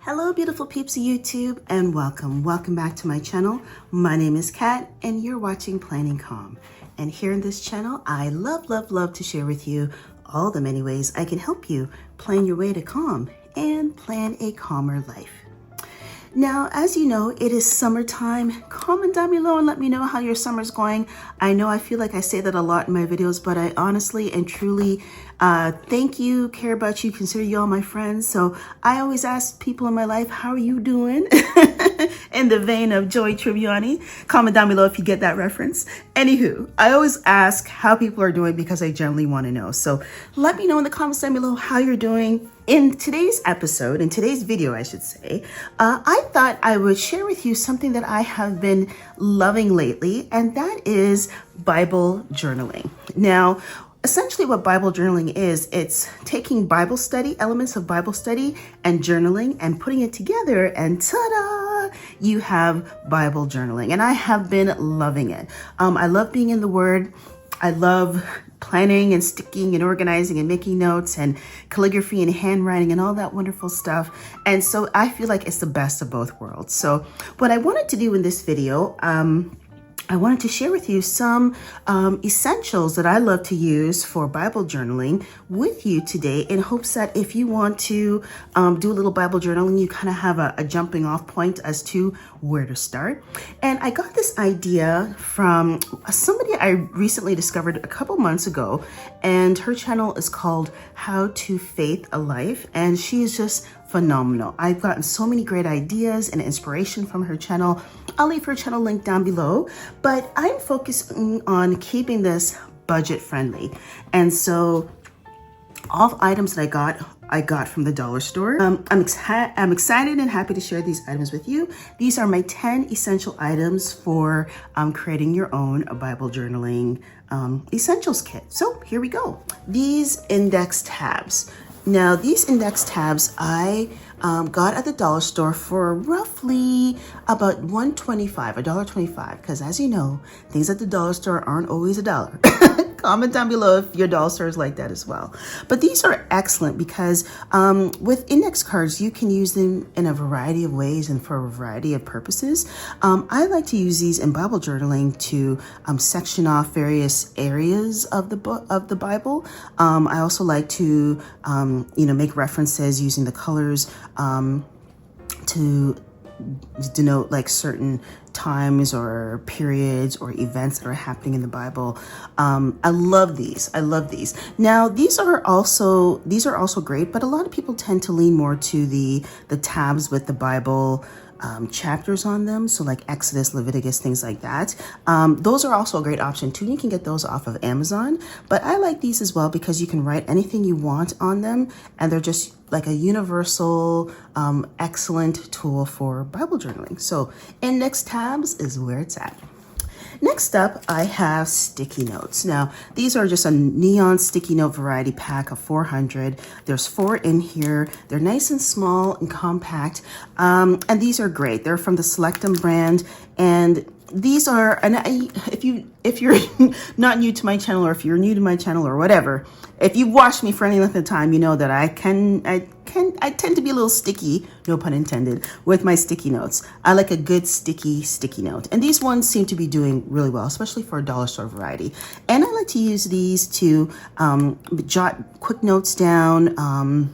Hello beautiful peeps of YouTube and welcome back to my channel. My name is Kat and you're watching Planning Calm. And here in this channel I love to share with you all the many ways I can help you plan your way to calm and plan a calmer life. Now, as you know, it is summertime. Comment down below and let me know how your summer's going. I know I feel like I say that a lot in my videos, but I honestly and truly thank you, care about you, consider you all my friends. So I always ask people in my life, how are you doing? In the vein of Joey Tribbiani. Comment down below if you get that reference. Anywho, I always ask how people are doing because I generally want to know. So let me know in the comments down below how you're doing. In today's episode, in today's video, I should say, I thought I would share with you something that I have been loving lately, and that is Bible journaling. Now, essentially what Bible journaling is, it's taking Bible study, elements of Bible study and journaling and putting it together and ta-da, you have Bible journaling. And I have been loving it. I love being in the Word. I love planning and sticking and organizing and making notes and calligraphy and handwriting and all that wonderful stuff. And so I feel like it's the best of both worlds. So what I wanted to do in this video, I wanted to share with you some essentials that I love to use for Bible journaling with you today in hopes that if you want to do a little Bible journaling, you kind of have a jumping off point as to where to start. And I got this idea from somebody I recently discovered a couple months ago, and her channel is called How to Faith a Life, and she is just phenomenal. I've gotten so many great ideas and inspiration from her channel. I'll leave her channel link down below, but I'm focusing on keeping this budget friendly. And so all items that I got from the dollar store. I'm excited and happy to share these items with you. These are my 10 essential items for creating your own Bible journaling essentials kit. So here we go. These index tabs. Now, these index tabs I got at the dollar store for roughly about $1.25, because as you know, things at the dollar store aren't always $1. Comment down below if your dollar store is like that as well. But these are excellent because with index cards, you can use them in a variety of ways and for a variety of purposes. I like to use these in Bible journaling to section off various areas of the book of the Bible. I also like to make references using the colors to denote like certain times or periods or events that are happening in the Bible. I love these. Now, these are also great, but a lot of people tend to lean more to the tabs with the Bible chapters on them, so like Exodus, Leviticus, things like that. Those are also a great option too. You can get those off of Amazon, but I like these as well because you can write anything you want on them, and they're just like a universal, excellent tool for Bible journaling. So index tabs is where it's at. Next up, I have sticky notes. Now, these are just a neon sticky note variety pack of 400. There's 4 in here. They're nice and small and compact. And these are great. They're from the Selectum brand. And these are, and if you're not new to my channel, or if you're new to my channel or whatever, if you've watched me for any length of time, you know that I tend to be a little sticky, no pun intended, with my sticky notes. I like a good sticky note. And these ones seem to be doing really well, especially for a dollar store variety. And I like to use these to jot quick notes down.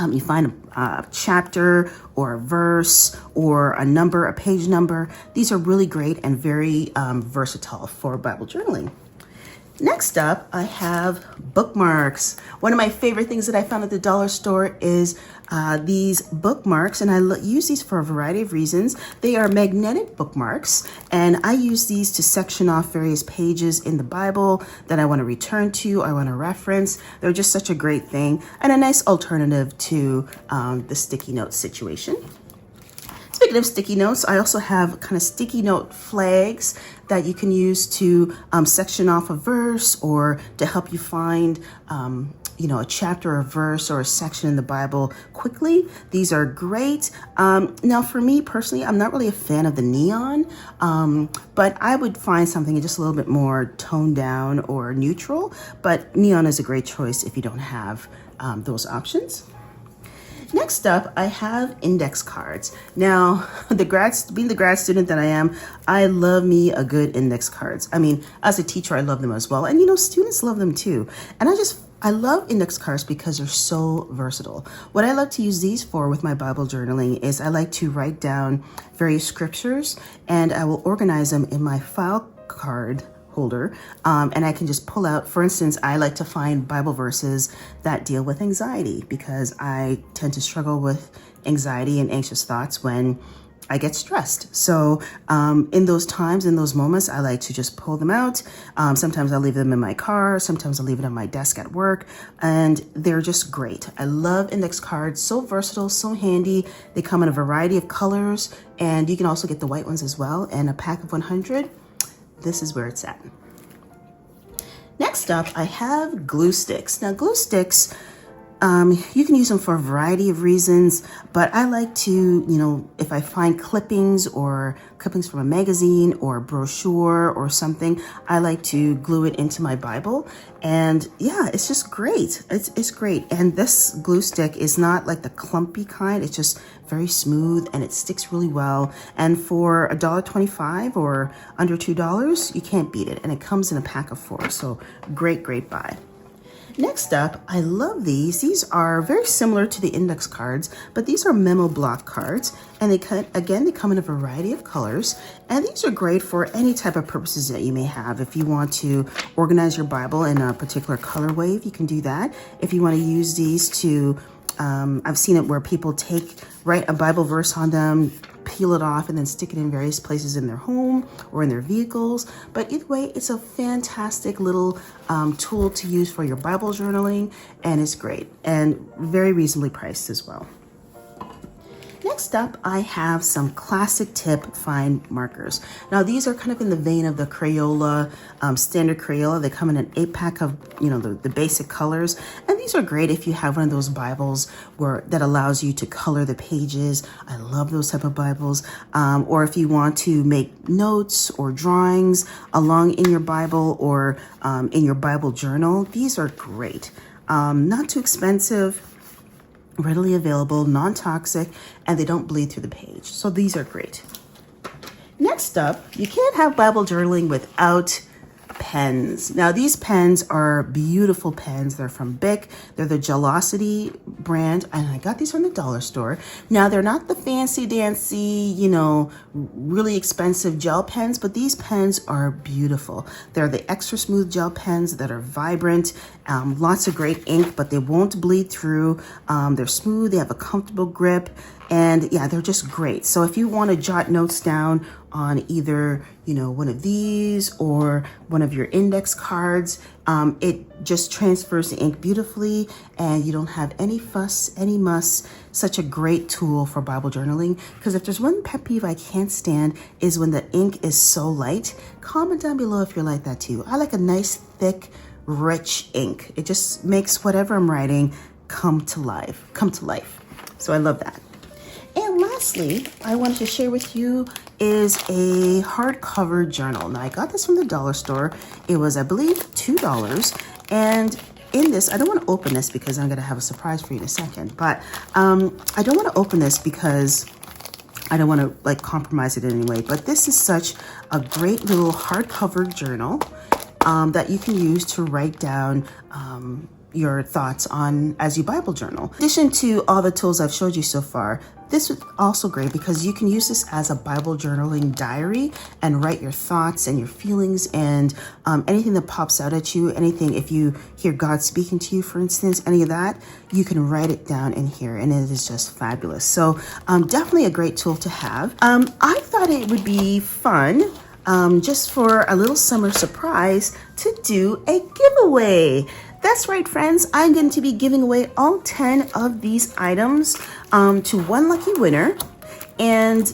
You find a chapter or a verse or a number, a page number. These are really great and very versatile for Bible journaling. Next up, I have bookmarks. One of my favorite things that I found at the dollar store is these bookmarks, and I use these for a variety of reasons. They are magnetic bookmarks, and I use these to section off various pages in the Bible that I want to return to, I want to reference. They're just such a great thing and a nice alternative to the sticky note situation. Speaking of sticky notes, I also have kind of sticky note flags that you can use to section off a verse or to help you find a chapter or verse or a section in the Bible quickly. These are great. Now, for me personally, I'm not really a fan of the neon, but I would find something just a little bit more toned down or neutral. But neon is a great choice if you don't have those options. Next up, I have index cards. Now, being the grad student that I am, I love me a good index cards. I mean, as a teacher, I love them as well. And you know, students love them too. And I love index cards because they're so versatile. What I love to use these for with my Bible journaling is I like to write down various scriptures and I will organize them in my file card holder, and I can just pull out, for instance, I like to find Bible verses that deal with anxiety because I tend to struggle with anxiety and anxious thoughts when I get stressed. So in those times, in those moments, I like to just pull them out. Sometimes I leave them in my car. Sometimes I leave it on my desk at work, and they're just great. I love index cards, so versatile, so handy. They come in a variety of colors, and you can also get the white ones as well. And a pack of 100, this is where it's at. Next up, I have glue sticks. Now, glue sticks, you can use them for a variety of reasons, but I like to, you know, if I find clippings from a magazine or a brochure or something, I like to glue it into my Bible. And yeah, it's just great. It's great. And this glue stick is not like the clumpy kind. It's just very smooth and it sticks really well. And for $1.25 or under $2, you can't beat it. And it comes in a pack of 4. So great buy. Next up, I love these. These are very similar to the index cards, but these are memo block cards. And they come in a variety of colors. And these are great for any type of purposes that you may have. If you want to organize your Bible in a particular color wave, you can do that. If you want to use these to, I've seen it where people write a Bible verse on them, peel it off, and then stick it in various places in their home or in their vehicles. But either way, it's a fantastic little tool to use for your Bible journaling, and it's great and very reasonably priced as well. Next up, I have some classic tip fine markers. Now, these are kind of in the vein of the Crayola, standard Crayola. They come in an 8-pack of, you know, the basic colors. And these are great if you have one of those Bibles that allows you to color the pages. I love those type of Bibles. Or if you want to make notes or drawings along in your Bible or in your Bible journal, these are great. Not too expensive, readily available, non-toxic, and they don't bleed through the page. So these are great. Next up, you can't have Bible journaling without pens. Now, these pens are beautiful pens. They're from Bic. They're the Gelosity brand, and I got these from the dollar store. Now, they're not the fancy dancy, you know, really expensive gel pens, but these pens are beautiful. They're the extra smooth gel pens that are vibrant, lots of great ink, but they won't bleed through. They're smooth. They have a comfortable grip. And yeah, they're just great. So if you want to jot notes down on either, you know, one of these or one of your index cards, it just transfers the ink beautifully and you don't have any fuss, any muss. Such a great tool for Bible journaling. Because if there's one pet peeve I can't stand is when the ink is so light. Comment down below if you're like that too. I like a nice, thick, rich ink. It just makes whatever I'm writing come to life. So I love that. And lastly, I wanted to share with you is a hardcover journal. Now, I got this from the dollar store. It was, I believe, $2. And in this, I don't want to open this because I'm going to have a surprise for you in a second. But I don't want to open this because I don't want to like compromise it in any way. But this is such a great little hardcover journal that you can use to write down your thoughts on as you Bible journal. In addition to all the tools I've showed you so far, this is also great because you can use this as a Bible journaling diary and write your thoughts and your feelings and anything that pops out at you, anything, if you hear God speaking to you, for instance, any of that, you can write it down in here and it is just fabulous. So definitely a great tool to have. I thought it would be fun just for a little summer surprise to do a giveaway. That's right, friends. I'm going to be giving away all 10 of these items to one lucky winner. And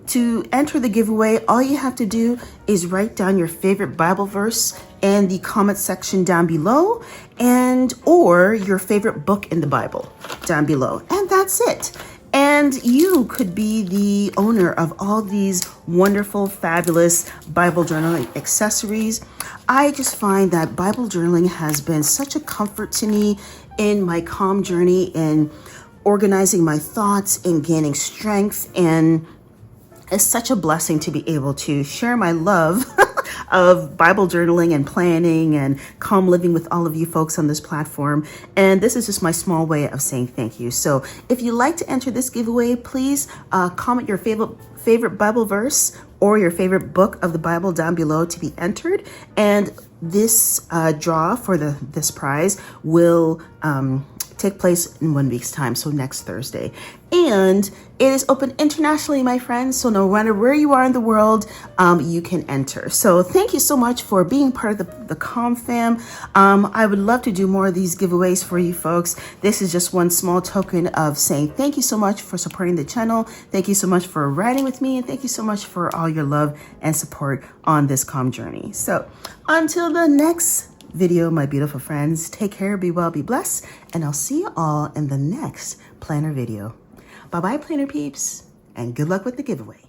to enter the giveaway, all you have to do is write down your favorite Bible verse in the comment section down below, or your favorite book in the Bible down below. And that's it. And you could be the owner of all these wonderful, fabulous Bible journaling accessories. I just find that Bible journaling has been such a comfort to me in my calm journey in organizing my thoughts and gaining strength. And it's such a blessing to be able to share my love of Bible journaling and planning and calm living with all of you folks on this platform. And this is just my small way of saying thank you. So if you'd like to enter this giveaway, please comment your favorite Bible verse or your favorite book of the Bible down below to be entered. And this draw for this prize will take place in 1 week's time, so next Thursday. And it is open internationally, my friends, so no matter where you are in the world, you can enter. So thank you so much for being part of the Calm fam. I would love to do more of these giveaways for you folks. This is just one small token of saying thank you so much for supporting the channel. Thank you so much for riding with me, and thank you so much for all your love and support on this calm journey. So until the next video, my beautiful friends, take care, be well, be blessed, and I'll see you all in the next planner video. Bye-bye, planner peeps, and good luck with the giveaway.